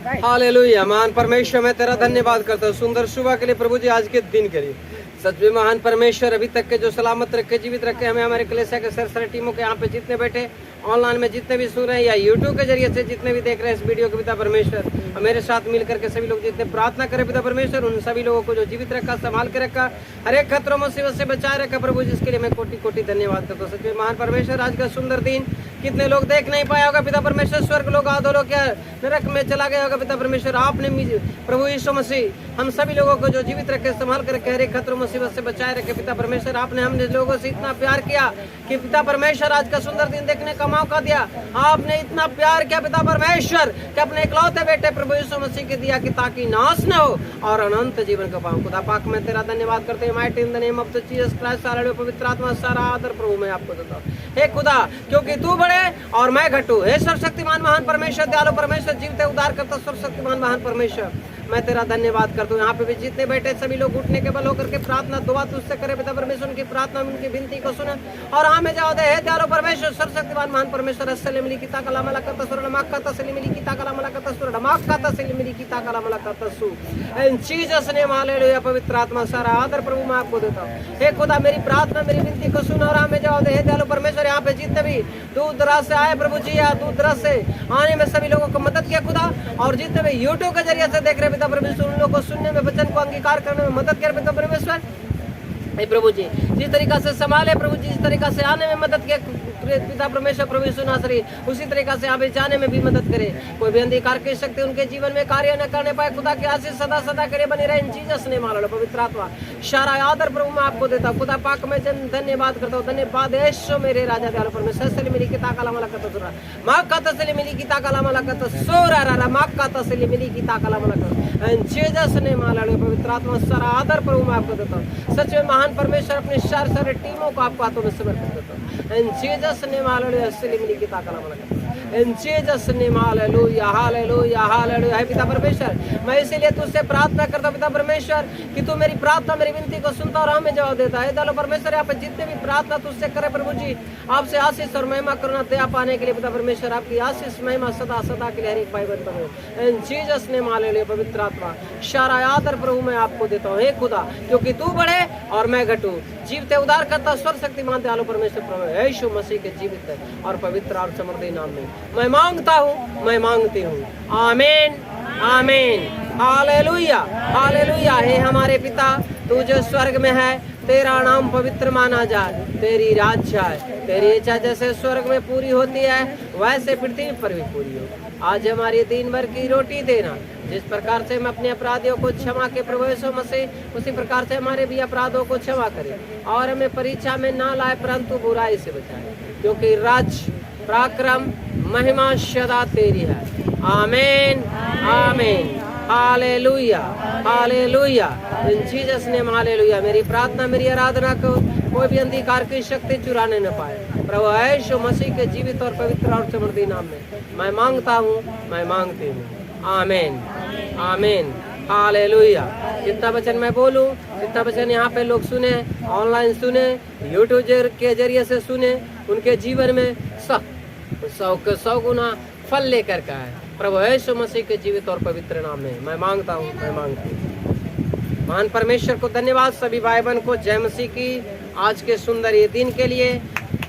Hallelujah. महान परमेश्वर मैं तेरा धन्यवाद करता हूँ सुंदर सुबह के लिए प्रभु जी, आज के दिन के लिए। सच में महान परमेश्वर अभी तक के जो सलामत रखे, जीवित रखे हमें, हमारे कलेसिया के सारी टीमों के यहाँ पे जितने बैठे, ऑनलाइन में जितने भी सुन रहे हैं या यूट्यूब के जरिए से जितने भी देख रहे हैं इस वीडियो के पिता परमेश्वर, और मेरे साथ मिल करके सभी लोग जितने प्रार्थना करें पिता परमेश्वर, उन सभी लोगों को जो जीवित रखा, संभाल के रखा, हर एक खतरों मुसीबत से बचाए रखा प्रभु, जिसके लिए मैं कोटि कोटि धन्यवाद करता हूँ। सच में महान परमेश्वर आज का सुंदर दिन कितने लोग देख नहीं पाया होगा पिता परमेश्वर, स्वर्ग लोग आधो लोग क्या नरक में चला गया होगा पिता परमेश्वर, आपने प्रभु यीशु मसीह हम सभी लोगों को जो जीवित रखे, संभाल कर रखे, हर एक खतरों मुसीबत से बचाए रखे पिता परमेश्वर। आपने हमने लोगों से इतना प्यार किया कि पिता परमेश्वर आज का सुंदर दिन देखने का मौका दिया। आपने इतना प्यार किया पिता परमेश्वर कि अपने इकलौते बेटे प्रभु यीशु मसीह के दिया कि ताकि नाश न हो और अनंत जीवन का पाऊं। खुदा पाक मैं तेरा धन्यवाद करते हैं, might in the name of the Jesus Christ, hallelujah. पवित्र आत्मा सारा आदर प्रभु मैं आपको देता हूं हे खुदा, क्योंकि तू बड़े और मैं घटू। हे सर्वशक्तिमान महान परमेश्वर, दयालु परमेश्वर, जीवते उद्धार करता सर्वशक्तिमान महान परमेश्वर, मैं तेरा धन्यवाद करता हूँ। यहाँ पे भी जितने बैठे सभी लोग उठने के बल होकर के प्रार्थना दुआ तुझसे करे पिता परमेश्वर, उनकी प्रार्थना उनकी विनती को सुने और हमें जाओ दे। हे दयालु परमेश्वर, सर्वशक्तिमान महान परमेश्वर, अस्सले मिली की ताकला मलाकत सुर नमाकत असली मिली की ताकला मलाकत सुर नमाकत असली मिली की ताकला मलाकत सु इन चीजों ने हालेलुया। पवित्र आत्मा सारा आदर प्रभु मैं आपको देता हूँ। हे खुदा मेरी प्रार्थना मेरी विनती को सुनो और हमें जाओ दे। हे दयालु परमेश्वर, यहाँ पे जितने भी दूर दराज से आए प्रभु जी, या दूर दराज से आने में सभी लोगों को मदद किया खुदा, और जितने भी यूट्यूब के जरिए से देख रहे पिता परमेश्वर, उन लोगों को सुनने में, वचन को अंगीकार करने में मदद कर पिता परमेश्वर। हे प्रभु जी, जिस तरीका से संभाले प्रभु जी, जिस तरीका से आने में मदद किया पिता परमेश्वर प्रभु यीशु नासरी, उसी तरीका से आगे जाने में भी मदद करे। कोई भी अंधकार की शक्ति उनके जीवन में कार्य न करने पाए, खुदा की आशीष सदा सदा करे बनी रहे इन जीसस ने मानो। पवित्र आत्मा सारा आदर प्रभु मैं आपको देता हूँ। खुदा पाक मैं धन्यवाद करता हूँ। धन्यवाद यीशु मेरे राजा दयालु परमेश्वर, सली मिली की ताकला मलाकत सुरा मां का तसली मिली की ताकला मलाकत सोरा रा मां का तसली मिली की ताकला मलाकत इन जीसस ने मानो। पवित्र आत्मा सारा आदर प्रभु मैं आपको देता हूँ। सच में महान परमेश्वर, अपने सारे टीमों को आपको हाथों में समर्पित करता हूँ। इन जीसस ने हालेलुया, असली मिली की ताकला मलाकत इन जीसस ने हालेलुया हालेलुया हालेलुया। हे पिता परमेश्वर, मैं इसीलिए तुझसे प्रार्थना करता हूँ पिता परमेश्वर कि तू मेरी प्रार्थना मेरी विनती को सुनता और हमें जवाब देता है। दयालु परमेश्वर, यहाँ पे जितने भी प्रार्थना तुझसे करे प्रभु जी, आपसे आशीष और महिमा करुणा दया पाने के लिए पिता परमेश्वर, आपकी आशीष महिमा सदा सदा के लिए हर एक भाई बहन पर इन जीसस ने हालेलुया। पवित्र आत्मा सारा आदर प्रभु मैं आपको देता हूँ। हे खुदा, क्योंकि तू बड़े और मैं घटू, जीवते उद्धार करता सर्वशक्तिमान दयालु परमेश्वर प्रभु यीशु मसीह के जीवित है और पवित्र और समर्थी नाम में मैं मांगता हूँ, मैं मांगती हूँ। आमीन आमीन हालेलुया हालेलुया। हे हमारे पिता, तू जो स्वर्ग में है, तेरा नाम पवित्र माना जाए, तेरी राज्य है, तेरी इच्छा जैसे स्वर्ग में पूरी होती है वैसे पृथ्वी पर भी पूरी हो। आज हमारी दिन भर की रोटी देना, जिस प्रकार से हम अपने अपराधियों को क्षमा के प्रभु यीशु मसीह, उसी प्रकार से हमारे भी अपराधों को क्षमा करे और हमें परीक्षा में ना लाए परंतु बुराई से बचाए, क्योंकि राज्य पराक्रम महिमा सदा तेरी है। आमीन आमीन हालेलुया हालेलुया। इन जीसस ने हालेलुया। मेरी प्रार्थना मेरी आराधना को कोई भी अंधकार की शक्ति चुराने न पाए, प्रभु यीशु मसीह के जीवित और पवित्र और समर्थी नाम में मैं मांगता हूँ, मैं मांगती हूँ। आमीन आमीन हालेलुया। जितना वचन मैं बोलूं, जितना वचन यहाँ पे लोग सुने, ऑनलाइन सुने, यूट्यूब के जरिए से सुने, उनके जीवन में 100 गुना फल लेकर का है प्रभु यीशु मसीह के जीवित और पवित्र नाम में मैं मांगता हूँ, मैं मांगती हूँ। महान परमेश्वर को धन्यवाद। सभी भाई बहन को जय मसीह की आज के सुंदर ये दिन के लिए।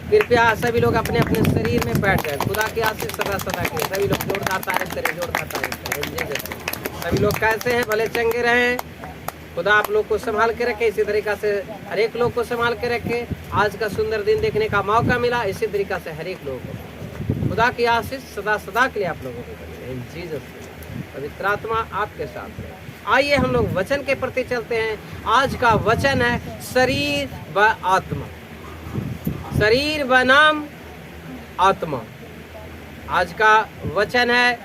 कृपया सभी लोग अपने अपने शरीर में बैठ जाए। खुदा की आशीष सदा सदा के सभी लोग जोरदार तारीफ करें, जोरदार तारीफ करें। सभी लोग कैसे हैं? भले चंगे रहें। खुदा आप लोग को संभाल के रखे, इसी तरीका से हर एक लोग को संभाल के रखे। आज का सुंदर दिन देखने का मौका मिला, इसी तरीका से हर एक लोगों को खुदा की आशीष सदा सदा के लिए आप लोगों को इन जीसस पवित्र आत्मा आपके साथ है। आइए हम लोग वचन के प्रति चलते हैं। आज का वचन है शरीर व आत्मा, शरीर व नाम आत्मा। आज का वचन है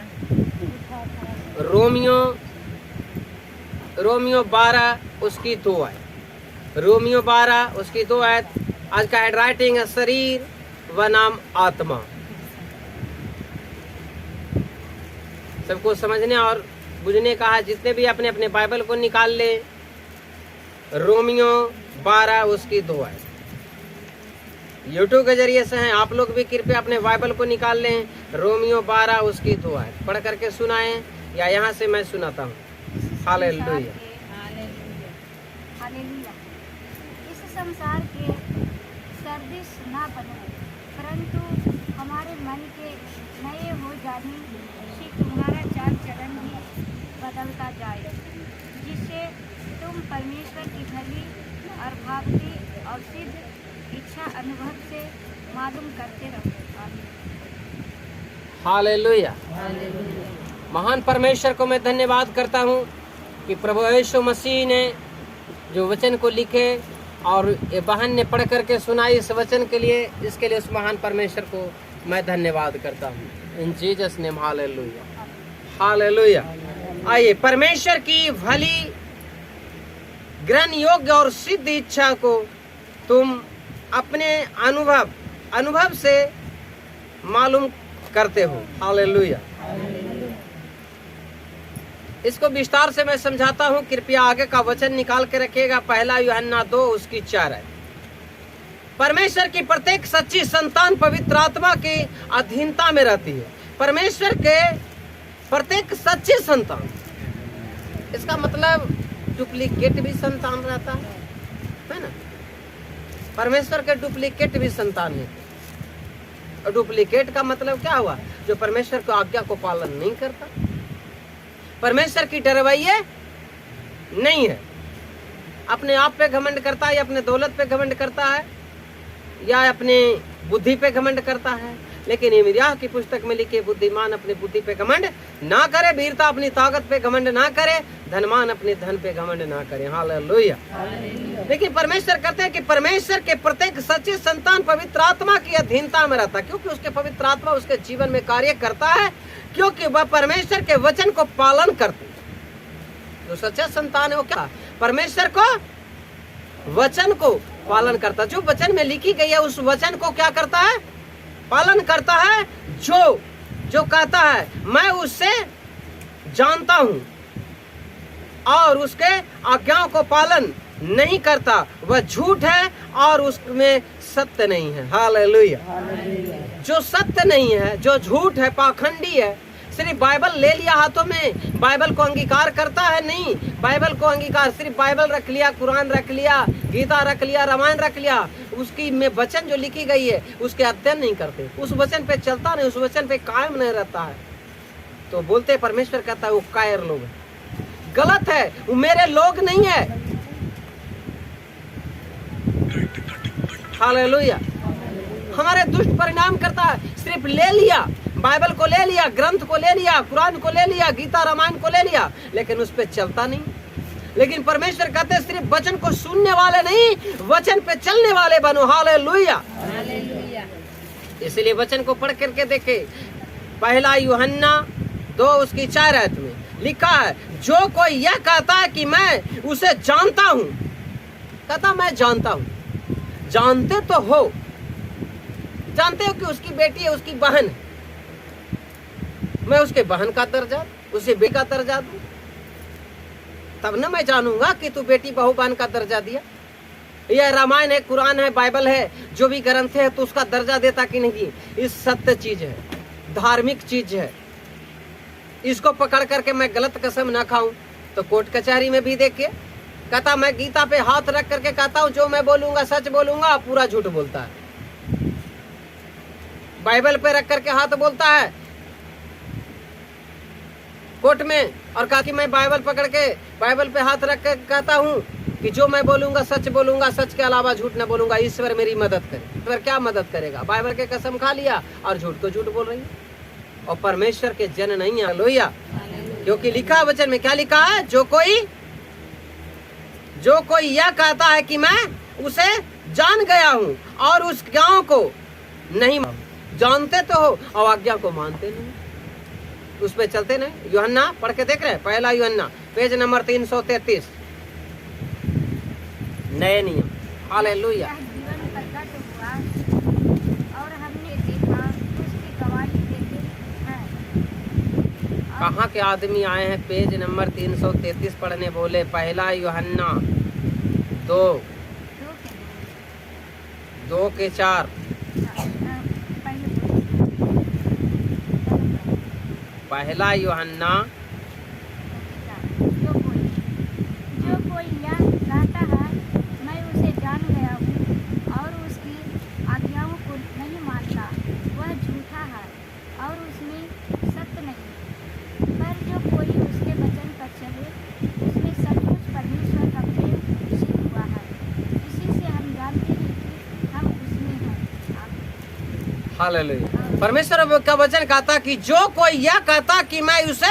रोमियो 12 उसकी 2 आयत। रोमियो 12 उसकी 2 आयत। आज का हेड राइटिंग है शरीर व नाम आत्मा। सबको समझने और बुझने का है। जितने भी अपने अपने बाइबल को निकाल ले। रोमियो 12 उसकी 2 आयत यूट्यूब के जरिए से हैं, आप लोग भी कृपया अपने बाइबल को निकाल लें। रोमियो 12 उसकी 2 आयत पढ़ करके सुनाएं, या यहाँ से मैं सुनाता हूँ। हालेलुया। हालेलुया। इस संसार के सदृश ना बनो, परंतु हमारे मन के नए हो जाने से तुम्हारा चाल चलन भी बदलता जाए, जिससे तुम परमेश्वर की भली और भावती और सिद्ध इच्छा अनुभव से मालूम करते रहो। हालेलुया। महान परमेश्वर को मैं धन्यवाद करता हूँ कि प्रभु यीशु मसीह ने जो वचन को लिखे और ये बहन ने पढ़ करके सुनाई इस वचन के लिए, इसके लिए उस महान परमेश्वर को मैं धन्यवाद करता हूँ। इन जीसस नेम, हालेलुया, हालेलुया। आइए, परमेश्वर की भली, ग्रहण योग्य और सिद्ध इच्छा को तुम अपने अनुभव से मालूम करते हो। हालेलुया। इसको विस्तार से मैं समझाता हूँ, कृपया आगे का वचन निकाल के रखिएगा। पहला यूहन्ना 2 उसकी 4 है। परमेश्वर की प्रत्येक सच्ची संतान पवित्र आत्मा की अधीनता में रहती है। परमेश्वर के प्रत्येक सच्ची संतान, इसका मतलब डुप्लीकेट भी संतान रहता है ना। परमेश्वर के डुप्लीकेट भी संतान है। और डुप्लीकेट का मतलब क्या हुआ? जो परमेश्वर की आज्ञा को पालन नहीं करता, परमेश्वर की डरवैये नहीं है, अपने आप पे घमंड करता है, या अपने दौलत पे घमंड करता है, या अपने बुद्धि पे घमंड करता है। लेकिन यिर्मयाह की पुस्तक में लिखे, बुद्धिमान अपनी बुद्धि पे घमंड ना करे, वीरता अपनी ताकत पे घमंड ना करे, धनवान अपने धन पे घमंड ना करे। हालेलुया। लेकिन परमेश्वर कहते हैं कि परमेश्वर के प्रत्येक सच्चे संतान पवित्र आत्मा की अधीनता में रहता है, क्योंकि उसके पवित्र आत्मा उसके जीवन में कार्य करता है, क्योंकि वह परमेश्वर के वचन को पालन करते हैं। जो सच्चा संतान है वो क्या? परमेश्वर को वचन को पालन करता है। जो वचन में लिखी गई है उस वचन को क्या करता है? पालन करता है। जो कहता है मैं उससे जानता हूं और उसके आज्ञाओं को पालन नहीं करता, वह झूठ है और उसमें सत्य नहीं है। हालेलुया। जो सत्य नहीं है, जो झूठ है, पाखंडी है, सिर्फ बाइबल ले लिया हाथों में, बाइबल को अंगीकार करता है नहीं, बाइबल को अंगीकार, सिर्फ बाइबल रख लिया, कुरान रख लिया, गीता रख लिया, रामायण रख लिया, उसकी में वचन जो लिखी गई है उसके अध्ययन नहीं करते, उस वचन पे चलता नहीं, उस वचन पे कायम नहीं रहता है, तो बोलते परमेश्वर कहता है वो कायर लोग है। गलत है, वो मेरे लोग नहीं है। हालेलुया। हमारे दुष्ट परिणाम करता है। सिर्फ ले लिया, बाइबल को ले लिया, ग्रंथ को ले लिया, कुरान को ले लिया, गीता रामायण को ले लिया, लेकिन उस पे चलता नहीं। लेकिन परमेश्वर कहते हैं सिर्फ वचन को सुनने वाले नहीं, वचन पे चलने वाले बनो। हालेलुया। इसलिए वचन को पढ़ करके देखे। पहला यूहन्ना 2 उसकी 4 आयत में लिखा है, जो कोई यह कहता है कि मैं उसे जानता हूं, कहता मैं जानता हूं। जानते तो हो, जानते हो कि उसकी बेटी है, उसकी बहन है, मैं उसके बहन का दर्जा, उसे बेटी का दर्जा दूं, तब ना मैं जानूंगा कि तू बेटी बहू बहन का दर्जा दिया। यह रामायण है, कुरान है, बाइबल है, जो भी ग्रंथ है तो उसका दर्जा देता कि नहीं। इस सत्य चीज है, धार्मिक चीज है, इसको पकड़ करके मैं गलत कसम ना खाऊं। तो कोर्ट कचहरी में भी देखिए, कहता मैं गीता पे हाथ रख करके कहता हूं जो मैं बोलूंगा सच बोलूंगा, पूरा झूठ बोलता है। बाइबल पे रख करके हाथ बोलता है कोर्ट में, और कहा कि मैं बाइबल पकड़ के बाइबल पे हाथ रख कर कहता हूँ कि जो मैं बोलूंगा सच बोलूंगा, सच के अलावा झूठ न बोलूंगा, ईश्वर मेरी मदद करे। ईश्वर क्या मदद करेगा? बाइबल के कसम खा लिया और झूठ को झूठ बोल रही है, और परमेश्वर के जन नहीं है। हालेलुया। क्योंकि लिखा वचन में क्या लिखा है, जो कोई यह कहता है कि मैं उसे जान गया हूँ और उस गांव को नहीं, जानते तो हो और आज्ञा को मानते नहीं, उस पे चलते नहीं। यूहन्ना पढ़ के देख रहे हैं, पहला यूहन्ना पेज नंबर 333, नए नियम। हालेलुया। जीवन प्रकट हुआ और हमने देखा, उसकी गवाही देते हैं। कहाँ के आदमी आए हैं? पेज नंबर 333 पढ़ने बोले। पहला यूहन्ना 2 के 4। पहला यूहन्ना जो कोई यह कहता है मैं उसे जान गया हूँ और उसकी आज्ञाओं को नहीं मानता, वह झूठा है और उसमें सत्य नहीं। पर जो कोई उसके वचन पर चले उसमें सचमुच परमेश्वर का प्रेम सिद्ध हुआ है। इसी से हम जानते हैं कि हम उसमें हैं। हालेलुया। परमेश्वर का वचन कहता कि जो कोई यह कहता कि मैं उसे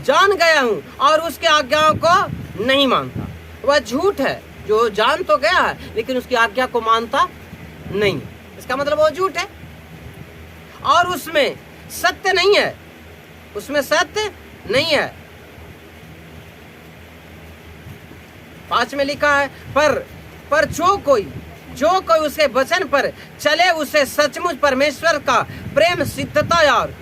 जान गया हूँ और उसके आज्ञाओं को नहीं मानता, वह झूठ है। जो जान तो गया है लेकिन उसकी आज्ञा को मानता नहीं, इसका मतलब वो झूठ है और उसमें सत्य नहीं है, उसमें सत्य नहीं है। 5 में लिखा है पर जो कोई उसके वचन पर चले उसे सचमुच परमेश्वर का प्रेम सिद्धता और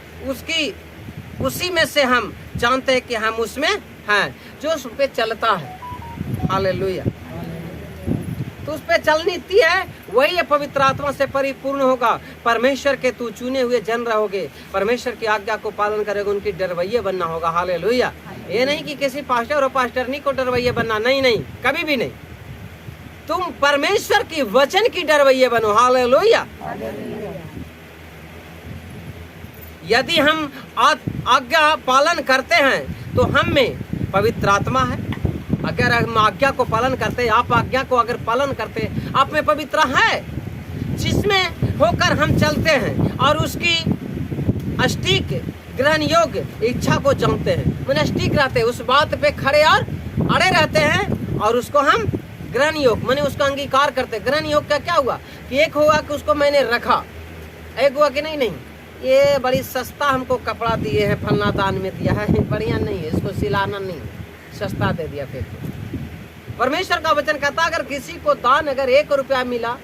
उसी में से हम जानते हैं कि हम उसमें हैं। जो उस पे चलता है, हालेलुया, तो उस पे चलनीति है वही पवित्र आत्मा से परिपूर्ण होगा। परमेश्वर के तू चुने हुए जन रहोगे, परमेश्वर की आज्ञा को पालन करेगा, उनकी डरवैये बनना होगा। हालेलुया। ये नहीं कि किसी पास्टर और पास्टरनी को डरवैये बनना, नहीं, कभी भी नहीं। तुम परमेश्वर की वचन की डरवैये बनो। हालेलुया। यदि हम आज्ञा पालन करते हैं तो हम में पवित्र आत्मा है। अगर हम आज्ञा को पालन करते, आप आज्ञा को अगर पालन करते, आप में पवित्र है जिसमें होकर हम चलते हैं और उसकी अष्टीक ग्रहण योग्य इच्छा को जानते हैं। मैंने अष्टीक रहते हैं, उस बात पे खड़े और अड़े रहते हैं और उसको हम ग्रहण योग मैंने उसका अंगीकार करते। ग्रहण योग का क्या हुआ कि एक हुआ कि उसको मैंने रखा, एक हुआ कि नहीं ये बड़ी सस्ता हमको कपड़ा दिए हैं, फलना दान में दिया है, बढ़िया नहीं है, इसको सिलाना नहीं, सस्ता दे दिया फिर। परमेश्वर का वचन कहता अगर किसी को दान अगर 1 रुपया मिला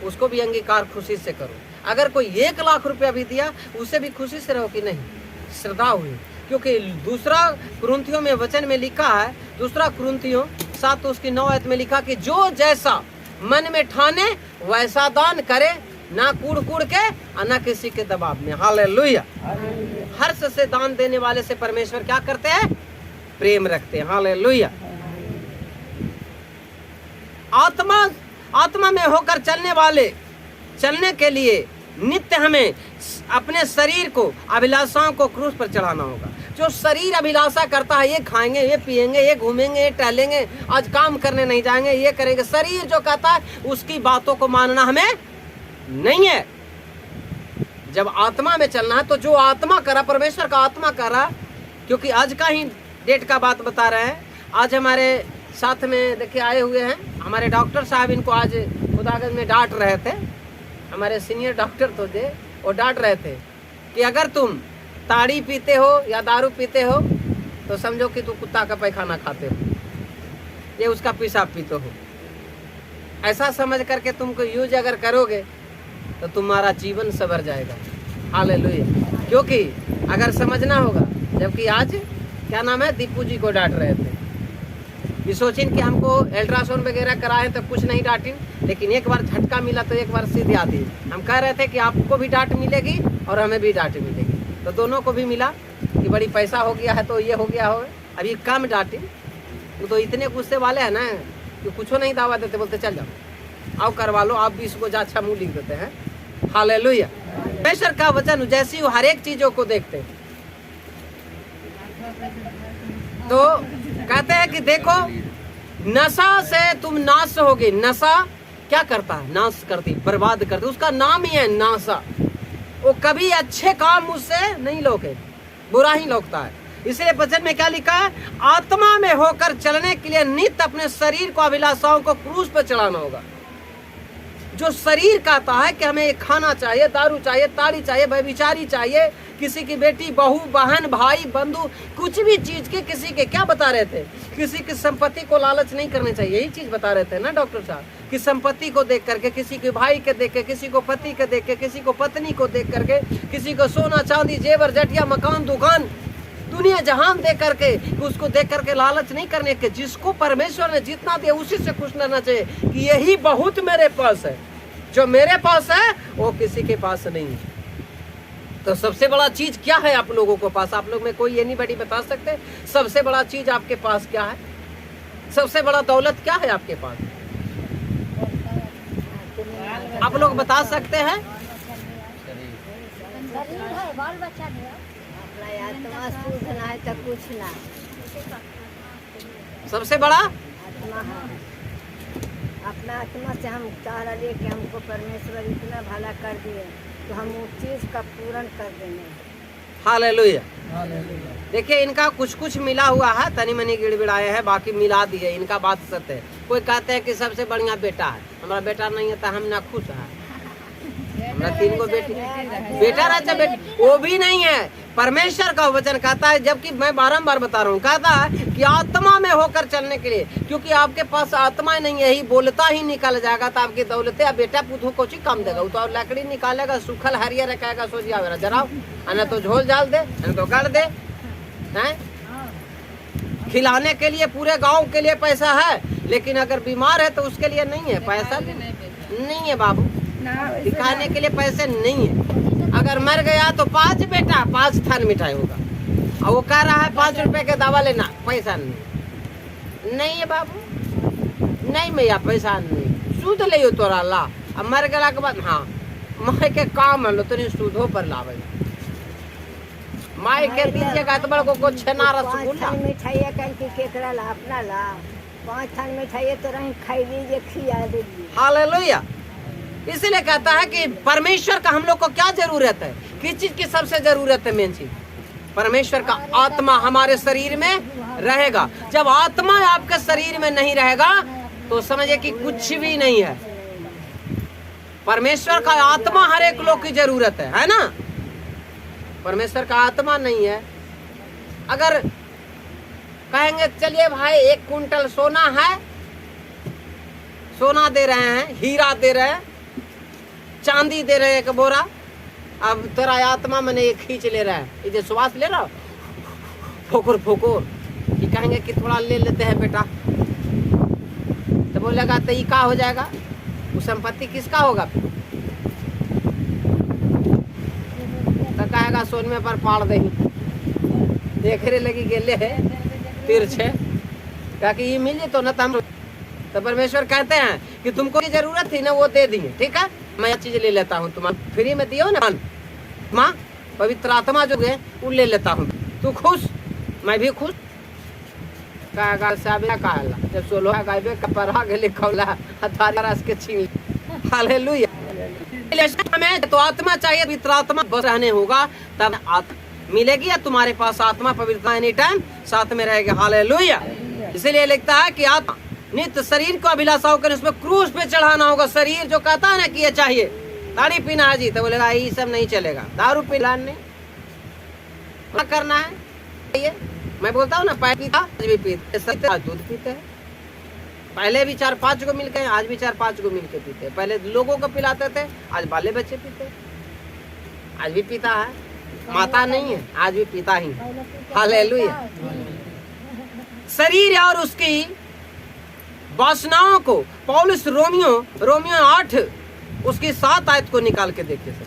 उसको भी अंगीकार खुशी से करो। अगर कोई 1 लाख रुपया भी दिया उसे भी खुशी से रहो कि नहीं, श्रद्धा हुई। क्योंकि दूसरा कुरिन्थियों में वचन में लिखा है, दूसरा कुरिन्थियों 7 उसकी 9 आयत में लिखा कि जो जैसा मन में ठाने वैसा दान करे, ना कूड़ के और ना किसी के दबाव में। हालेलुया। हर्ष से दान देने वाले से परमेश्वर क्या करते हैं, प्रेम रखते हैं। हालेलुया। आत्मा में होकर चलने के लिए नित्य हमें अपने शरीर को अभिलाषाओं को क्रूस पर चढ़ाना होगा। जो शरीर अभिलाषा करता है, ये खाएंगे, ये पिएंगे, ये घूमेंगे, ये टहलेंगे, आज काम करने नहीं जाएंगे, ये करेंगे, शरीर जो कहता है उसकी बातों को मानना हमें नहीं है। जब आत्मा में चलना है तो जो आत्मा करा, परमेश्वर का आत्मा करा। क्योंकि आज का ही डेट का बात बता रहे हैं। आज हमारे साथ में देखिए आए हुए हैं हमारे डॉक्टर साहब, इनको आज खुदागंज में डांट रहे थे। हमारे सीनियर डॉक्टर तो थे, वो डांट रहे थे कि अगर तुम ताड़ी पीते हो या दारू पीते हो तो समझो कि तुम कुत्ता का पैखाना खाते हो, ये उसका पेशाब पीते हो। ऐसा समझ करके तुमको यूज अगर करोगे तो तुम्हारा जीवन सवर जाएगा। हालेलुया। क्योंकि अगर समझना होगा, जबकि आज क्या नाम है, दीपू जी को डांट रहे थे। ये सोचिन कि हमको अल्ट्रासाउंड वगैरह कराए तो कुछ नहीं डांटिन, लेकिन एक बार झटका मिला तो एक बार सीधी आती। हम कह रहे थे कि आपको भी डांट मिलेगी और हमें भी डांट मिलेगी, तो दोनों को भी मिला कि बड़ी पैसा हो गया है तो ये हो गया हो। अभी कम डांटिन, वो तो इतने गुस्से वाले हैं ना कि कुछ नहीं दावा देते, बोलते चल जाओ आओ करवा लो, आप भी इसको जा अच्छा मुँह लिख देते हैं। हालेलुया। परमेश्वर का वचन जैसी हर एक चीजों को देखते तो कहते हैं कि देखो नशा से तुम नाश होगे। नशा क्या करता है, नाश करती, बर्बाद करती, उसका नाम ही है नाशा। वो कभी अच्छे काम उससे नहीं लौके, बुरा ही लौकता है। इसलिए वचन में क्या लिखा है, आत्मा में होकर चलने के लिए नित्य अपने शरीर को अभिलाषाओं को क्रूस पर चढ़ाना होगा। जो शरीर कहता है कि हमें खाना चाहिए, दारू चाहिए, ताड़ी चाहिए, व्यभिचारी चाहिए, किसी की बेटी, बहू, बहन, भाई, बंधु, कुछ भी चीज के किसी के क्या बता रहे थे, किसी की संपत्ति को लालच नहीं करनी चाहिए। यही चीज बता रहे थे ना डॉक्टर साहब, कि संपत्ति को देख करके, किसी के भाई के देख के, किसी को पति के देख के, किसी को पत्नी को देख करके, किसी को सोना चांदी जेवर जटिया मकान दुकान दुनिया जहान दे करके, उसको देख करके लालच नहीं करने के। जिसको परमेश्वर ने जितना दिया उसी से खुश रहना चाहिए कि यही बहुत मेरे पास है, जो मेरे पास है वो किसी के पास नहीं है। तो सबसे बड़ा चीज क्या है आप लोगों के पास? आप लोग में कोई एनीबॉडी बता सकते हैं सबसे बड़ा चीज आपके पास क्या है? सबसे बड़ा दौलत क्या है आपके पास? आप लोग बता सकते हैं? बाल बच्चा आत्मा शुद्ध ना है तो कुछ ना। सबसे बड़ा आत्मा है। अपना आत्मा से हम चाह रहे कि हमको परमेश्वर इतना भला कर दिए तो हम उस चीज का पूर्ण कर देंगे। हालेलुया। देखिए इनका कुछ कुछ मिला हुआ है, तनी मनी गिड़बिड़ाए है, बाकी मिला दिए। इनका बात सत्य है। कोई कहते हैं कि सबसे बढ़िया बेटा है, हमारा बेटा नहीं है तो हम ना खुश है। हमरा 3 गो बेटी बेटा रहता बेटी वो भी नहीं है। परमेश्वर का वचन कहता है, जबकि मैं बारंबार बता रहा हूँ, कहता है कि आत्मा में होकर चलने के लिए, क्योंकि आपके पास आत्मा ही नहीं है, यही बोलता ही निकल जाएगा तो आपकी दौलत है। बेटा पुतू को चीज काम देगा, वो तो लकड़ी निकालेगा, सूखल हरियर रखेगा, सोचिया मेरा जराओ न तो झोल जाल दे न तो गड़ दे। हैं खिलाने के लिए पूरे गांव के लिए पैसा है, लेकिन अगर बीमार है तो उसके लिए नहीं है पैसा, नहीं है बाबू। दिखाने के लिए पैसे नहीं है। अगर मर गया तो 5 बेटा 5 थान मिठाई होगा, और वो कह रहा है 5 रुपए के दवा लेना, पैसा नहीं है बाबू, नहीं भैया पैसा नहीं। सूद ले तोरा ला, अब मर गया के बाद हाँ माई के काम है लो तो सूदो पर लावे। माई के दीजिए गतबड़ को छेना रसगुल्ला मिठाई केकरा ला अपना ला 5 थान मिठाई तो रही खाई लीजिए, खिया दीजिए। हालेलुया। इसीलिए कहता है कि परमेश्वर का हम लोग को क्या जरूरत है? किस चीज की सबसे जरूरत है? मेन चीज परमेश्वर का आत्मा हमारे शरीर में रहेगा। जब आत्मा आपके शरीर में नहीं रहेगा तो समझिए कि कुछ भी नहीं है। परमेश्वर का आत्मा हर एक लोग की जरूरत है ना? परमेश्वर का आत्मा नहीं है। अगर कहेंगे चलिए भाई 1 कुंटल सोना है, सोना दे रहे हैं, हीरा दे रहे हैं, चांदी दे रहे हैं 1 बोरा, अब तेरा आत्मा मैंने ये खींच ले रहा है, ये श्वास ले रहा फोकुर फोकुर, ये कहेंगे कि थोड़ा ले लेते हैं बेटा, तो बोलेगा तो ये क्या हो जाएगा? वो संपत्ति किसका होगा? तो कहेगा सोनमे पर फाड़ दे, देखने लगी गेले है तिरछे, क्या कि ये मिल तो न हम। तो परमेश्वर कहते हैं कि तुमको की जरूरत थी ना, वो दे दिए, ठीक है, मैं चीज ले लेता हूँ, तुम फ्री में दियो ना। माँ पवित्र आत्मा जो है वो ले लेता हूँ, तू खुश मैं भी खुश। कहेगा जब 16 गायबे कपरा के लिखौला हथारी रस के छीन। हालेलुया। हमें तो आत्मा चाहिए, पवित्र आत्मा बस रहने होगा तब मिलेगी, या तुम्हारे पास आत्मा पवित्रता एनी टाइम साथ में रहेगी। हालेलुया। इसीलिए लिखता है कि आत्मा नित्य शरीर को अभिलाषाओं कर उसमें क्रूस पे चढ़ाना होगा। शरीर जो कहता है ना कि ये चाहिए, ताड़ी पीना है जी, तो बोलेगा ये सब नहीं चलेगा, दारू पिलान नहीं करना है। ये मैं बोलता हूँ ना, पहले पीता आज भी पीते, आज दूध पीते हैं, पहले भी 4-5 को मिलके, आज भी 4-5 को मिलके पीते हैं। पहले लोगों को पिलाते थे, आज बाले बच्चे पीते हैं, आज भी पीता है, माता नहीं है, आज भी पीता ही। हालेलुया। शरीर और उसकी वासनाओं को पौलुस रोमियो 8 उसकी 7 आयत को निकाल के देखिए सर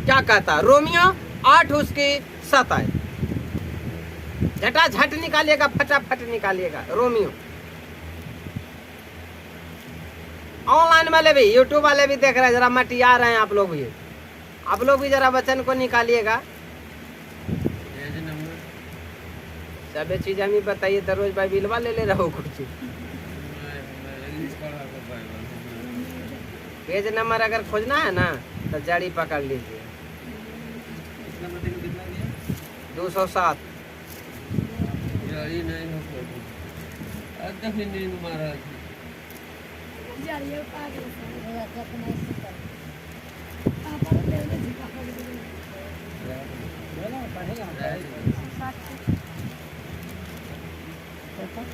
क्या कहता है। रोमियो 8 उसकी 7 आयत झटाझट निकालिएगा, फटाफट निकालिएगा। रोमियो ऑनलाइन वाले भी, यूट्यूब वाले भी देख रहे हैं, जरा मटिया रहे हैं आप लोग भी जरा वचन को निकालिएगा। सब चीज हम ही बताइए तो रोज बाइबिलवा ले रहा हूँ कुछ। पेज नंबर अगर खोजना है ना तो जड़ी पकड़ लीजिए 207।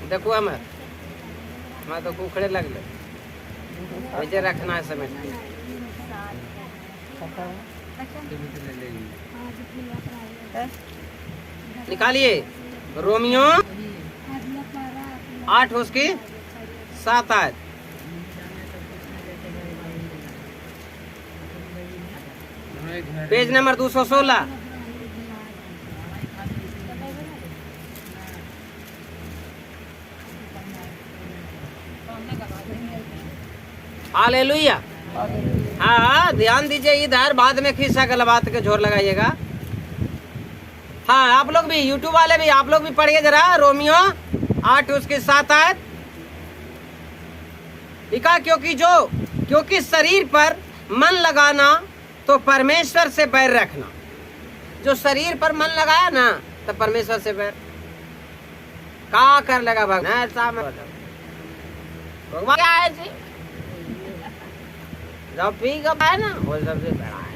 देखो हमार मैं तो कुखड़े लगले वैसे रखना है समेट के। निकालिए रोमियो 8 उसकी 7 आयत। Page number 216। हालेलुया। हाँ, ध्यान दीजिए इधर, बाद में खिस्सा गलबात के जोर लगाइएगा। हाँ, आप लोग भी, यूट्यूब वाले भी, आप लोग भी पढ़िए जरा रोमियो 8 उसके 7 आयत लिखा, क्योंकि शरीर पर मन लगाना तो परमेश्वर से बैर रखना। जो शरीर पर मन लगाया ना तो परमेश्वर से बैर का कर लगा भगवान। भगवान क्या है जी, जब पी कब है ना वो सबसे बड़ा है।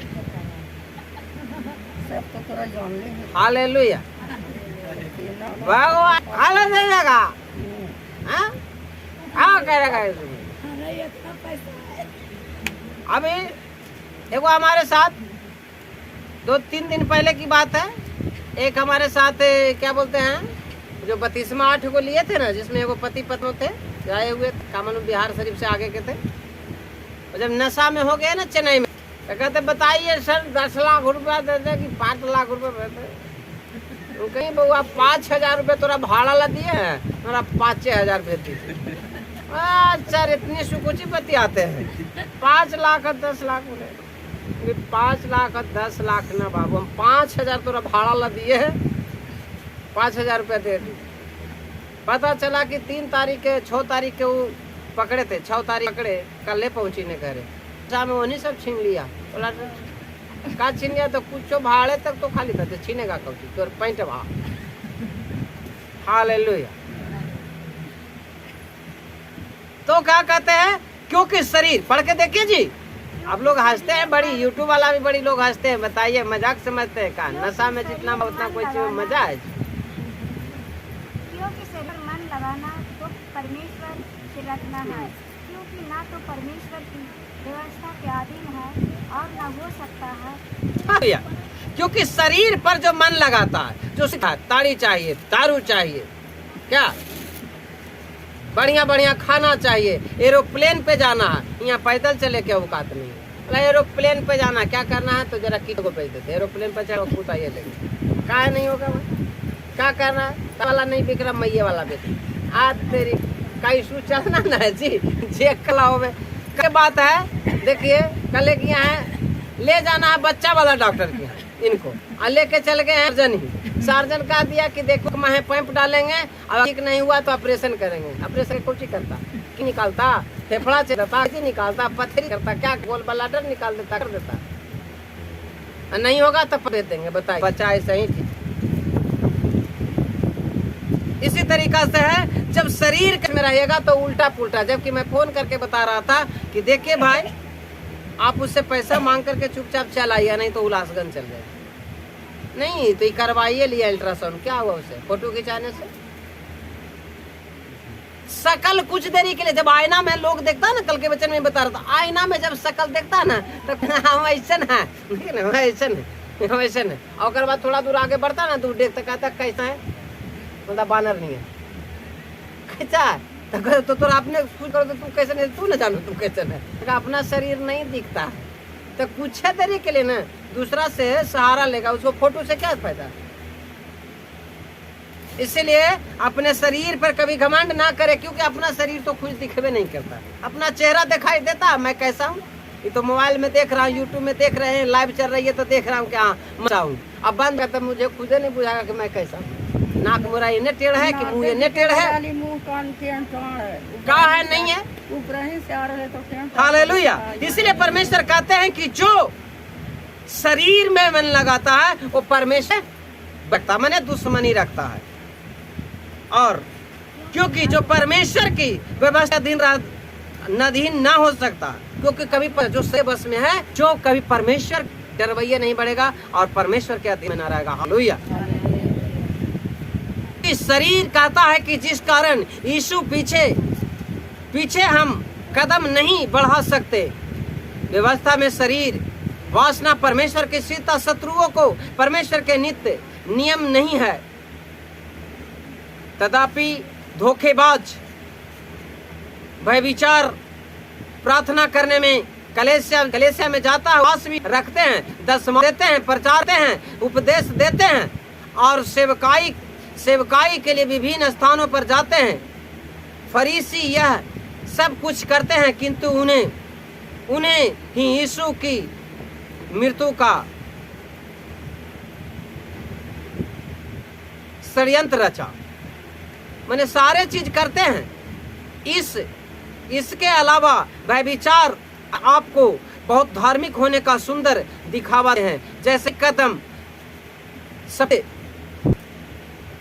सब तो थोड़ा जान ले। हालेलुया। भगवान हाल नहीं लगा, हाँ क्या करेगा इसमें। अभी देखो हमारे साथ 2-3 दिन पहले की बात है, एक हमारे साथ क्या बोलते हैं जो बत्तीसवां 8 को लिए थे ना, जिसमें वो पति पत्नी थे आए हुए थे, कामन बिहार शरीफ से आगे के थे। और जब नशा में हो गए ना चेन्नई में, तो कहते बताइए सर 10 लाख रुपया दे दे कि 5 लाख रुपये दे। तो कहीं बउआ 5,000 रुपये तोरा भाड़ा ला दिए हैं, मेरा 5,000 रुपये दी। अच्छा इतनी सुकुची पति आते हैं, 5 लाख और 10 लाख बोले, 5 लाख और 10 लाख ना बाबू, हम 5,000 तोरा भाड़ा ला दिए हैं, 5,000 रुपये दे दी। पता चला कि 3 तारीख के 6 तारीख के वो पकड़े थे, 6 तारीख पकड़े, कल ले पहुंची ने करे शाम में उन्हीं सब छीन लिया। बोला का छीन लिया तो कुछ भाड़े तक तो खाली था, छीनेगा कौची तो पैंट भाव। हालेलुया। तो क्या कहते हैं, क्योंकि शरीर, पढ़ के देखिए जी, आप लोग हंसते हैं, बड़ी यूट्यूब वाला भी बड़ी लोग हंसते हैं, बताइए मजाक समझते हैं का, नशा में जितना उतना कोई चीज में मजा है। क्योंकि शरीर पर मन लगाना तो परमेश्वर से रखना है, क्योंकि ना तो परमेश्वर की व्यवस्था के अधीन है और ना हो सकता है। क्योंकि शरीर पर जो मन लगाता है, जो ताड़ी चाहिए, दारू चाहिए, क्या बढ़िया बढ़िया खाना चाहिए, एरोप्लेन पे जाना है, यहाँ पैदल चले के औकात नहीं है, एरोप्लेन पे जाना क्या करना है तो जरा किट को भेज देते, एरोप्लेन पे चलो खुद आइए लेंगे, काहे नहीं होगा भाई, क्या करना है, वाला नहीं बिक रहा, मैये वाला बिक आज तेरी का इशू चलना ना है जी, चेक कलाओ में क्या बात है। देखिए कल एक यहाँ है, ले जाना है बच्चा वाला डॉक्टर के यहाँ, इनको लेके चल गए हैं सर्जन ही, सर्जन कहा दिया कि देखो मैं पैंप डालेंगे, अब ठीक नहीं हुआ तो ऑपरेशन करेंगे। ऑपरेशन कुछ ही करता कि निकालता, फेफड़ा से निकालता, पत्थरी करता, क्या गोल ब्लैडर निकाल देता, कर देता, नहीं होगा तो दे देंगे। बताइए बच्चा ऐसा ही ठीक। इसी तरीका से है, जब शरीर में रहेगा तो उल्टा पुल्टा, जबकि मैं फोन करके बता रहा था कि देखिए भाई आप उससे पैसा मांग करके चुपचाप चल आइए, नहीं तो उल्लासगंज चल जाए, नहीं तो करवाइए लिया अल्ट्रासाउंड, क्या हुआ उसे फोटो खिंचाने से। शकल कुछ देरी के लिए, जब आईना में लोग देखता है ना, कल के बच्चन में बता रहा था, आईना में जब शकल देखता है ना तो हम ऐसा है, वैसे है, और बाद थोड़ा दूर आगे बढ़ता ना, दूर देखता कहता कैसा है, मतलब बानर नहीं है, कैसा है तो तोरा अपने कुछ करो तो तू कैसे नहीं, तू न जानो तू कैसे है, अपना शरीर नहीं दिखता है तो कुछ देरी के लिए ना दूसरा से सहारा लेगा, उसको फोटो से क्या फायदा। इसलिए अपने शरीर पर कभी घमंड ना करे, क्योंकि अपना शरीर तो खुद दिखबे नहीं करता, अपना चेहरा दिखाई देता मैं कैसा हूँ, ये तो मोबाइल में देख रहा हूँ, यूट्यूब में देख रहे हैं, लाइव चल रही है तो देख रहा हूँ क्या मजा हूँ, अब बंद करता मुझे खुद नहीं बुझाएगा कि मैं कैसा हूँ। नाक मुरा इन्ने टेढ़ है कि मुँह इन्ने टेढ़ है, मुंह कान का है नहीं है, ऊपर ही से आ रहे तो हालेलुया। इसलिए परमेश्वर कहते हैं कि जो शरीर में मन लगाता है वो परमेश्वर बटता मैंने दुश्मनी रखता है, और क्योंकि जो परमेश्वर की व्यवस्था दिन रात अधीन ना हो सकता, क्योंकि कभी जो से बस में है, जो कभी परमेश्वर के रवैये नहीं बढ़ेगा और परमेश्वर के अधीन में ना रहेगा। हालेलुया। इस शरीर कहता है कि जिस कारण यीशु पीछे हम कदम नहीं बढ़ा सकते, व्यवस्था में शरीर वासना परमेश्वर के सीता शत्रुओं को परमेश्वर के नित्य नियम नहीं है, तथापि धोखेबाज व्यभिचार प्रार्थना करने में कलेसिया में जाता है, वास भी रखते हैं, दसमां देते हैं, प्रचारते हैं, उपदेश देते हैं और सेवकाई के लिए विभिन्न स्थानों पर जाते हैं। फरीसी यह सब कुछ करते हैं, किंतु उन्हें ही यीशु की मृत्यु का षड्यंत्र रचा। मैंने सारे चीज करते हैं। इसके अलावा व्यभिचार आपको बहुत धार्मिक होने का सुंदर दिखावा है। जैसे कदम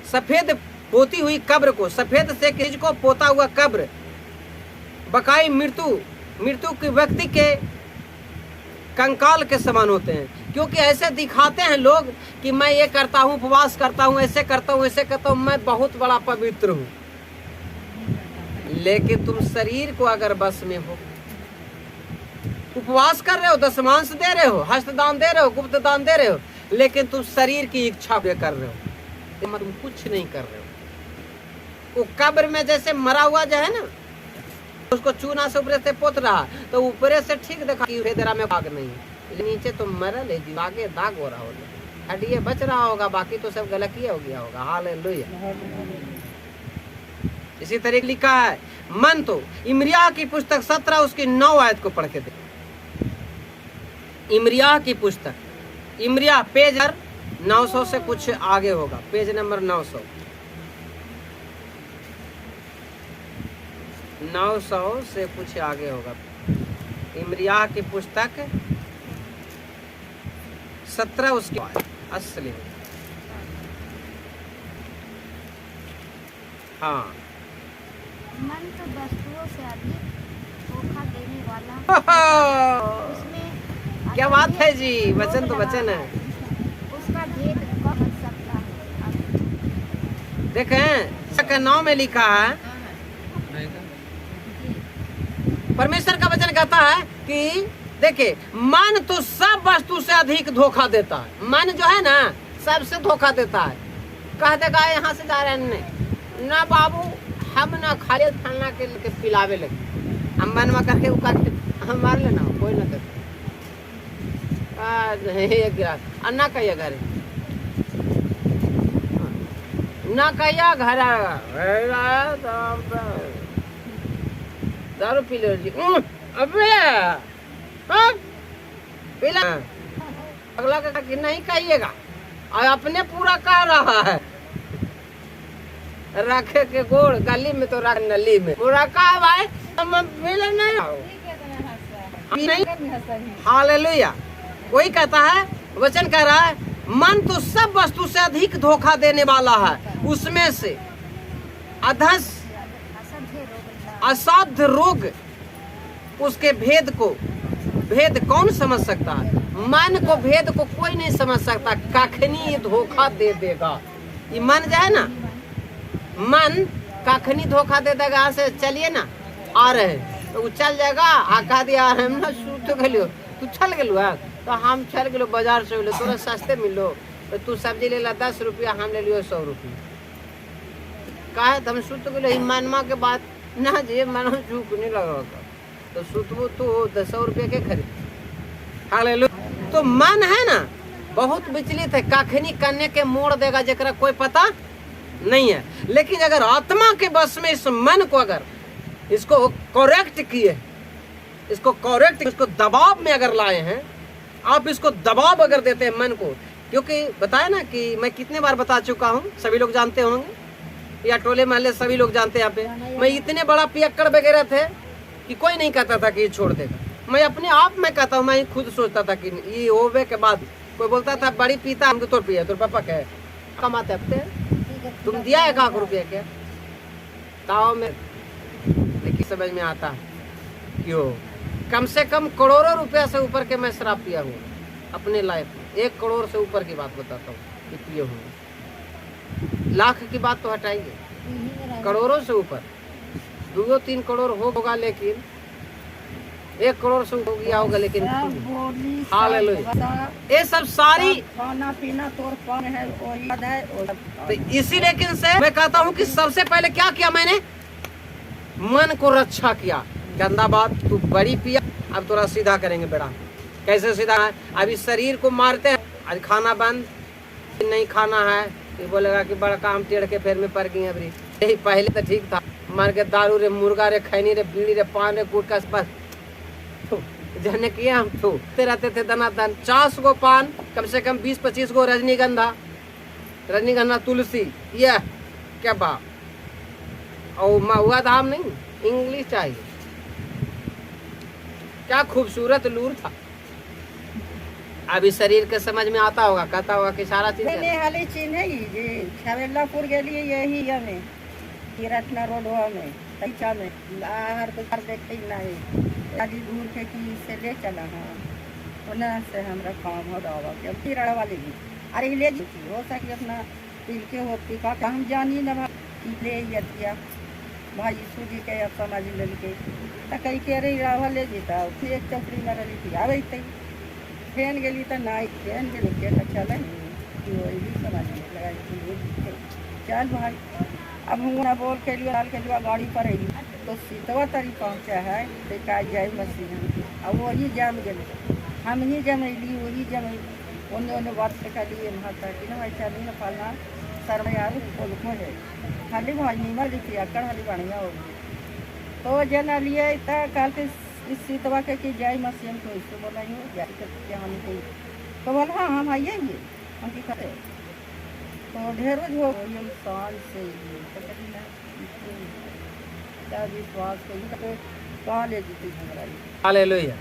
सफेद पोती हुई कब्र को, सफेद से चीज को पोता हुआ कब्र, बकाई मृत्यु की व्यक्ति के कंकाल के समान होते हैं। क्योंकि ऐसे दिखाते हैं लोग कि मैं ये करता हूँ, उपवास करता हूँ, ऐसे करता हूँ, ऐसे करता हूँ, मैं बहुत बड़ा पवित्र हूँ। लेकिन तुम शरीर को अगर बस में हो, उपवास कर रहे हो, दशमांश दे रहे हो, हस्तदान दे रहे हो, गुप्त दान दे रहे हो, लेकिन तुम शरीर की इच्छा पे कर रहे हो, तुम कुछ नहीं कर रहे हो। वो कब्र में जैसे मरा हुआ जो है ना, उसको चूना से ऊपर से पोत रहा, तो ऊपर से ठीक देखा कि हेदरा में भाग नहीं है, नीचे तो मरल है, आगे दाग हो रहा होगा, हड्डिये बच रहा होगा, बाकी तो सब गलत हो गया होगा। हालेलुया। इसी तरीके लिखा है, मन तो इमरिया की पुस्तक 17 उसकी 9 आयत को पढ़ के दे। इमरिया की पुस्तक, इमरिया पेज 900 से कुछ आगे होगा, पेज नंबर 900 से कुछ आगे होगा। इमरिया की पुस्तक 17 उसकी असली, हाँ, मन तो वस्तुओं से अधिक धोखा देने वाला, उसमें क्या बात है जी, वचन तो वचन है। उसका भेद कौन सकता है? देखें 9 में लिखा है, परमेश्वर का वचन कहता है कि देखिए, मन तो सब वस्तु से अधिक धोखा देता है। मन जो है ना, सबसे धोखा देता है। कह देगा यहाँ से जा रहे हैं ना बाबू, हम ना खाली फलना के पिलावे लगे, हम बनवा करके हम मार लेना, कोई ना देता एक गिलास अन्ना कहिए घर ना कहिया घर दारू पी लो जी, अबे पीला अगला का कि नहीं कहिएगा, और अपने पूरा कह रहा है, रखे के गोड़ गली में तो रख नली में पूरा कहा भाई, हम पीले नहीं हालेलुया। वही कहता है, वचन कह रहा है, मन तो सब वस्तु से अधिक धोखा देने वाला है, उसमें से असाध्य रोग, उसके भेद कौन समझ सकता है? मन को भेद को कोई नहीं समझ सकता, कखनी धोखा दे देगा। ये मन जो है ना, मन कखनी धोखा दे देगा। यहाँ से चलिए ना, आ रहे हैं तो चल जाएगा, आका दिया हम ना सूत गलियो, तू चल गलू है तो हम चल गलो बाजार से लो, थोड़ा सस्ते मिलो, तो तू सब्जी ले ला 10 रुपया, हम ले लियो 100 रुपया, कहे तो हम सूत गलो। मानमा के बात ना जी, मन झूक नहीं लगा तो सूतबू तो 100 रुपये के खरीद। हालेलुया। तो मन है ना बहुत विचलित है, कखनी करने के मोड़ देगा जरा कोई पता नहीं है। लेकिन अगर आत्मा के बस में इस मन को अगर इसको करेक्ट किए, इसको दबाव में अगर लाए हैं, आप इसको दबाव अगर देते हैं मन को, क्योंकि बताया ना कि मैं कितने बार बता चुका हूँ, सभी लोग जानते होंगे, या टोले मोहल्ले सभी लोग जानते हैं। यहाँ पे मैं इतने बड़ा पियक्कड़ वगैरह थे कि कोई नहीं कहता था कि ये छोड़ देगा। मैं अपने आप में कहता हूँ, मैं खुद सोचता था कि ये होवे के बाद कोई बोलता था बड़ी पीता, हमको तो पिया, तो पापा कहे कमाते हफ्ते तुम दिया 1 रुपया क्या ताव में। लेकिन समझ में आता क्यों, कम से कम करोड़ों रुपया से ऊपर के मैं शराब पिया हूँ अपने लाइफ में। 1 करोड़ से ऊपर की बात बताता हूँ कि पिए हूँ। लाख की बात तो हटाइए, करोड़ों से ऊपर 2-3 करोड़ होगा, लेकिन 1 करोड़ से हो गया होगा। लेकिन हालेलुया, ये सब सारी खाना पीना तो है, तो इसी लेकिन से मैं कहता हूँ कि सबसे पहले क्या किया मैंने, मन को रक्षा किया। गंदा बात, तू बड़ी पिया, अब थोड़ा सीधा करेंगे बेटा। कैसे सीधा है? अब इस शरीर को मारते हैं, आज खाना बंद नहीं खाना है, ये बोलेगा कि बड़ा काम टेढ़ के फेर में पड़ गई अभी। यही पहले तो ठीक था, मार के दारू रे, मुर्गा रे, खैनी रे, बीड़ी रे, पान रे, गुटखा बस जने किया हम तो रहते थे दनादन। 50 गो पान, कम से कम 20-25 गो रजनीगंधा तुलसी, यह क्या बात। और महुआ धाम नहीं, इंग्लिश चाहिए। क्या खूबसूरत लूर था। अभी शरीर के समझ में आता होगा, कहता होगा कि सारा चीज हाली चीन है ये छावेलापुर गेलिए यही हमें रत्ना रोडवा में तैचा में बाहर तो घर देखे ही नहीं गाड़ी दूर के कि से ले चला। हाँ उन्हें से हमरा काम हो रहा कि अब फिर वाले भी अरे ले जी हो सके अपना तिल के होती का हम जानी न ले जतिया भाई सूजी के अब समझ ललके तो कई कह रही रहा ले जीता फिर एक चौकड़ी में रही थी आवे तई फेन गेली तो ना फेन गेली के चले वही समझ लगा चल भाई। अब हम ना बोल के लिए गाड़ी पर आई तो सीतवा तरी पहुँचा है तो का जाए मसीन अब वही जम गए हम ही जमैली वही जमैली उन्हें बात का लिए महत्ता कि ना ऐसा नहीं ना पालना सर में यार बोल को है खाली भाई नीमर लिखी अकड़ वाली बढ़िया होगी तो जना लिए तो कल के इस सीतवा के कि जाए मसीन को इसको बोला ही जाए करके हम तो बोला हाँ हम आइए हम की करे तो ढेर हो इंसान से विश्वास कहाँ ले जीती हमारा। हालेलुया।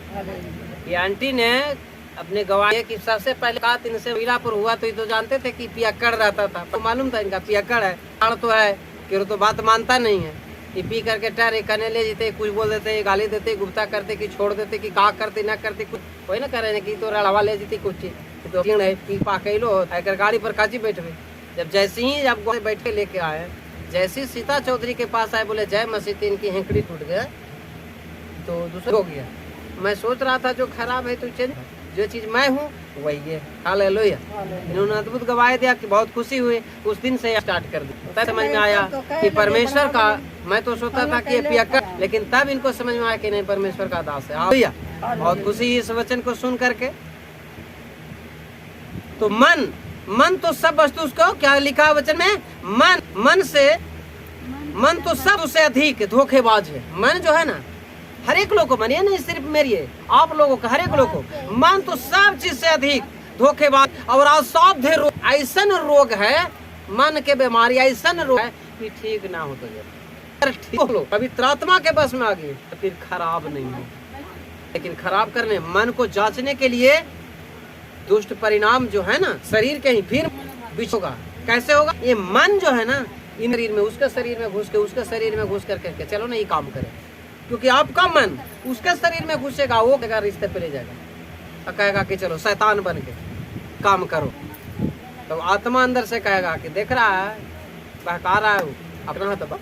ये आंटी ने अपने गवाह की सबसे पहले कहा इनसे मीरापुर हुआ तो ये तो जानते थे कि पियक्कड़ रहता था, तो मालूम था इनका पियक्कड़ है, तो है कि तो बात मानता नहीं है। ये पी करके टहरे कहने ले जीते, कुछ बोल देते, गाली देते, गुप्ता करते कि छोड़ देते कि कहा करते ना करते, कुछ कोई ना करे कि तो रड़वा ले जीती कुछ तो पी पा के लो आकर गाड़ी पर काजी बैठे। जब जैसे ही जब बैठ के लेके आए, जैसे सीता चौधरी के पास आए बोले जय मसीह, इनकी हेंकड़ी टूट गया तो दूसरा हो गया। मैं सोच रहा था जो खराब है तो चेंज, जो चीज मैं हूँ वही है। हालेलुया। इन्होंने अद्भुत गवाही दिया कि बहुत खुशी हुई। उस दिन से स्टार्ट कर दी, तब समझ में आया कि परमेश्वर का, मैं तो सोचता था कि ये पियक्कड़, लेकिन तब इनको समझ में आया कि नहीं परमेश्वर का दास है। हालेलुया। बहुत खुशी इस वचन को सुन करके। तो मन तो सब वस्तु उसको क्या लिखा है वचन में, मन तो सब उससे अधिक धोखेबाज है। मन जो है ना, हर एक लोग को, मन ये नहीं सिर्फ मेरी है, आप लोगों का, हर एक लोग को, मन तो सब चीज से अधिक धोखेबाज और असाध्य रोग, ऐसा रोग है, मन के बीमारी ऐसा रोग है कि ठीक ना हो तो ठीक हो, पवित्र आत्मा के बस में आ गई तो फिर खराब नहीं हो। लेकिन खराब करने, मन को जांचने के लिए दुष्ट परिणाम जो है ना शरीर के ही फिर बीच होगा। कैसे होगा? ये मन जो है ना, इन शरीर में, उसके शरीर में घुस के, उसके शरीर में घुस करके चलो ना ये काम करे, क्योंकि आपका मन उसके शरीर में घुसेगा, वो कहेगा रिश्ते पे ले जाएगा और कहेगा कि चलो शैतान बन के काम करो। तो आत्मा अंदर से कहेगा कि देख रहा है बहका रहा है वो, अपना हाथ दबा।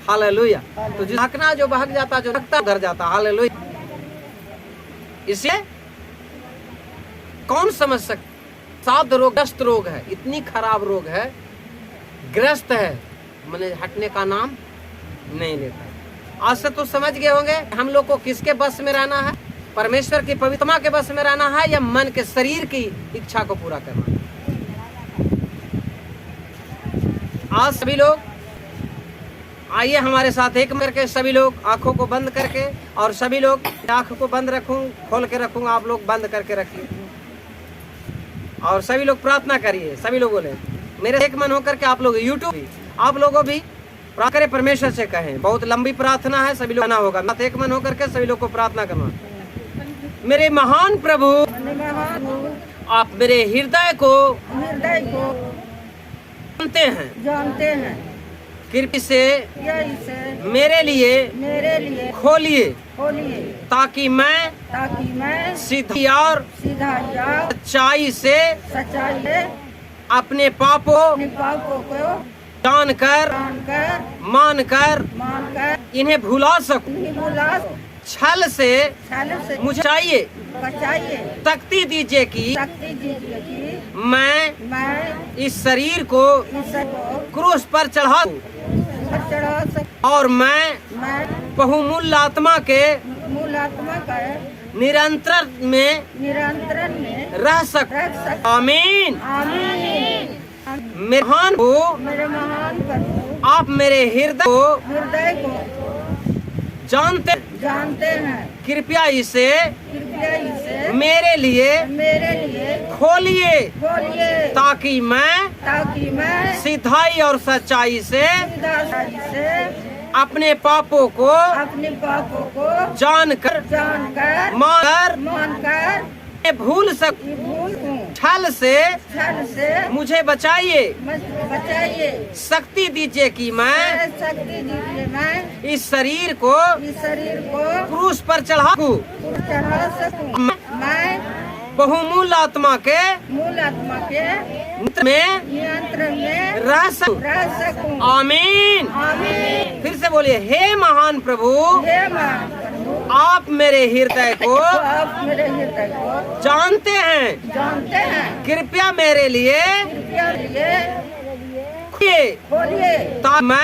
हालेलुया। तो जो हकना जो बहक जाता, जो रखता उधर जाता। हालेलुया। इसलिए कौन समझ सकता? साध रोग, ग्रस्त रोग है, इतनी खराब रोग है, ग्रस्त है, मैंने हटने का नाम नहीं लेता। आज से तो समझ गए होंगे हम लोग को किसके बस में रहना है, परमेश्वर की पवित्रता के बस में रहना है या मन के शरीर की इच्छा को पूरा करना है। आज सभी लोग आइए हमारे साथ एक करके, सभी लोग आंखों को बंद करके, और सभी लोग आंखों को बंद रखूं, खोल के रखूंगा, आप लोग बंद करके रखिए और सभी लोग प्रार्थना करिए। सभी लोग बोले मेरे एक मन होकर के, आप लोग यूट्यूब भी, आप लोगों भी प्रार्थना करें, परमेश्वर से कहें। बहुत लंबी प्रार्थना है, सभी लोग आना होगा, मत एक मन होकर के सभी लोग को प्रार्थना करना। मेरे महान प्रभु, आप मेरे हृदय को जानते हैं, कृपा से मेरे लिए खोलिए, ताकि मैं सीधी और सच्चाई से अपने पापों को जानकर मानकर इन्हें भुला सकूं। छल से मुझे चाहिए शक्ति दीजिए कि मैं इस शरीर को क्रूस पर चढ़ा दूं और मैं बहुमूल्य आत्मा के मूल आत्मा का निरंतर में रह सक। आमीन। आमीन। मेरे महान हो, मेरे महान प्रभु, आप मेरे हृदय को जानते हैं। कृपया इसे मेरे लिए खोलिए ताकि मैं सिधाई और सच्चाई से अपने पापों को जानकर मानकर भूल सकूं। छल से मुझे बचाइए। शक्ति दीजिए कि मैं इस शरीर को क्रूस पर चढ़ा सकूं। मैं बहुमूल्य आत्मा के नियंत्रण में रह सकूं। आमीन। फिर से बोलिए, हे महान प्रभु, आप मेरे हृदय को जानते हैं। कृपया मेरे लिए खोलिए ताकि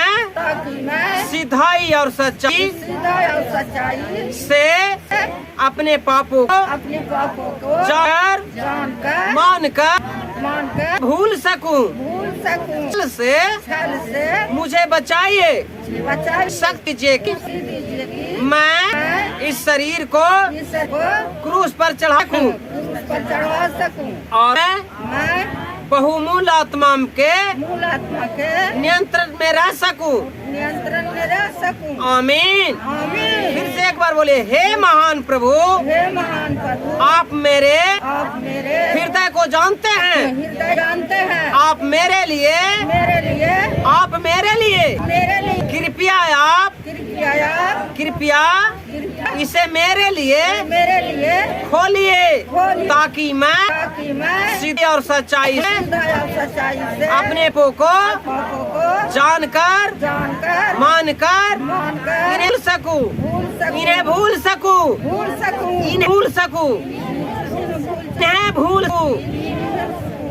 मैं सिधाई और सच्चाई से अपने पापों को जानकर मानकर भूल सकूं। छल से मुझे बचाइए। शक्ति दीजिए कि मैं इस शरीर को क्रूस पर चढ़ा सकूं और मैं बहुमूल्य आत्मा के नियंत्रण में रह सकूं। आमीन। फिर से एक बार बोले, हे महान प्रभु, आप मेरे हृदय को जानते हैं। आप मेरे लिए कृपया इसे मेरे लिए खोलिए ताकि मैं सीधे और सच्चाई से अपने को जानकर मानकर इन्हें भूल सकूं।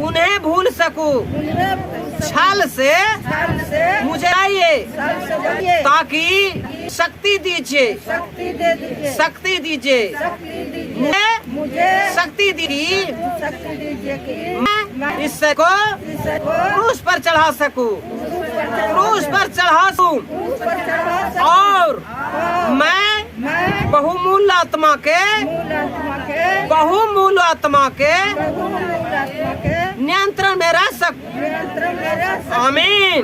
उन्हें भूल सकूं। छल से मुझे आइए ताकि शक्ति दीजिए मुझे शक्ति दीजिए मैं इससे को क्रूस पर चढ़ा सकूं। और मैं बहुमूल्य आत्मा के नियंत्रण में रह सकूं। आमीन।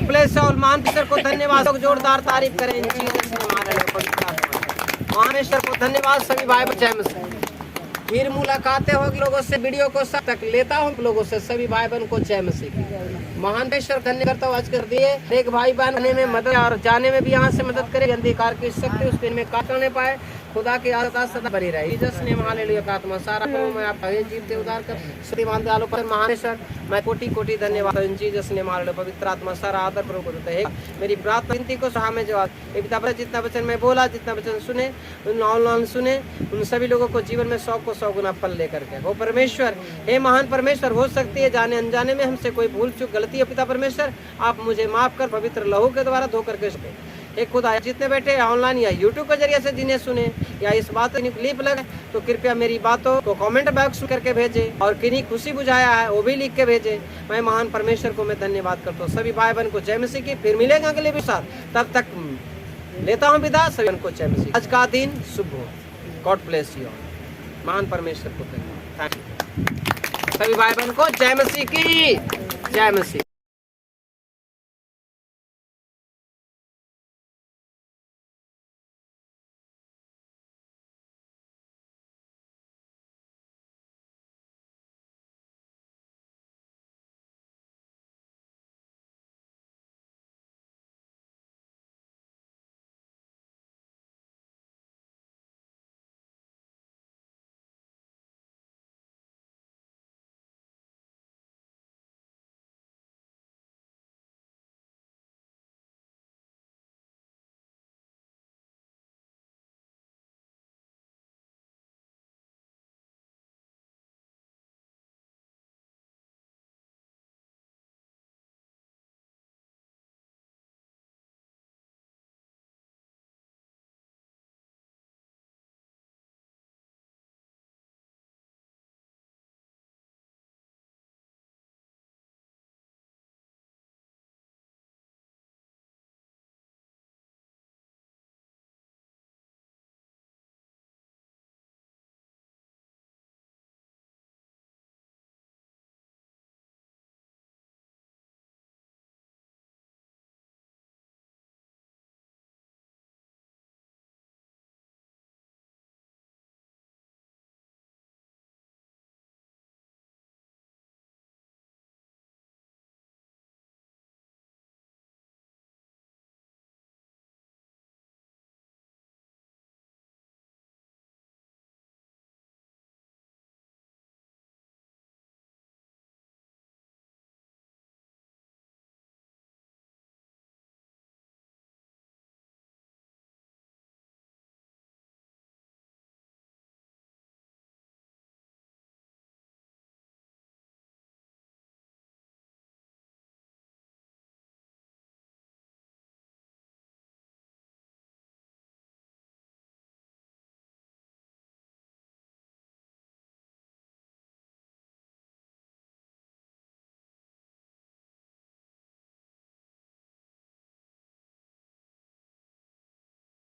प्लेस और महान को धन्यवाद। जोरदार तारीफ करें। महानेश्वर को धन्यवाद। सभी भाई बहन से फिर मुलाकातें होगी लोगों से। वीडियो को सब तक लेता हूँ लोगों से। सभी भाई बहन को जय मसीह। महानेश्वर धन्य करता हूँ आज कर दिए एक भाई बहन आने में मदद और जाने में भी यहाँ से मदद करे। अंधकार की शक्ति उस दिन में काट करने पाए। खुदा की आदत सदा बनी रहे। जीसस ने हालेलुया का आत्मा सारा मैं आपका जीवते उद्धार कर श्रीमान दयालु पर महानेश्वर मैं कोटि धन्यवाद। जीसस ने हालेलुया पवित्र आत्मा सारा आदर प्रभु देता है। मेरी प्रार्थना विनती को सहा में जवाब पिता जितना वचन मैं बोला, जितना वचन सुने, ऑनलाइन सुने, उन सभी लोगों को जीवन में 100 गुना फल लेकर के वो परमेश्वर, हे महान परमेश्वर, हो सकती है जाने अनजाने में हमसे कोई भूल चूक गलती है पिता परमेश्वर, आप मुझे माफ कर पवित्र लहू के द्वारा धो करके एक खुदा जितने बैठे ऑनलाइन या यूट्यूब के जरिए से जिन्हें सुने या इस बात की क्लिप लगे तो कृपया मेरी बातों को कमेंट बॉक्स में करके भेजे और किन्हीं खुशी बुझाया है वो भी लिख के भेजे। मैं महान परमेश्वर को मैं धन्यवाद करता हूँ। सभी भाई बहन को जय मसीह की। फिर मिलेगा अगले भी साथ। तब तक लेता हूँ विदा। सभी बहन को जय मसीह। आज का दिन शुभ हो। God bless you. महान परमेश्वर को धन्यवाद। सभी भाई बहन को जय मसीह की। जय मसीह।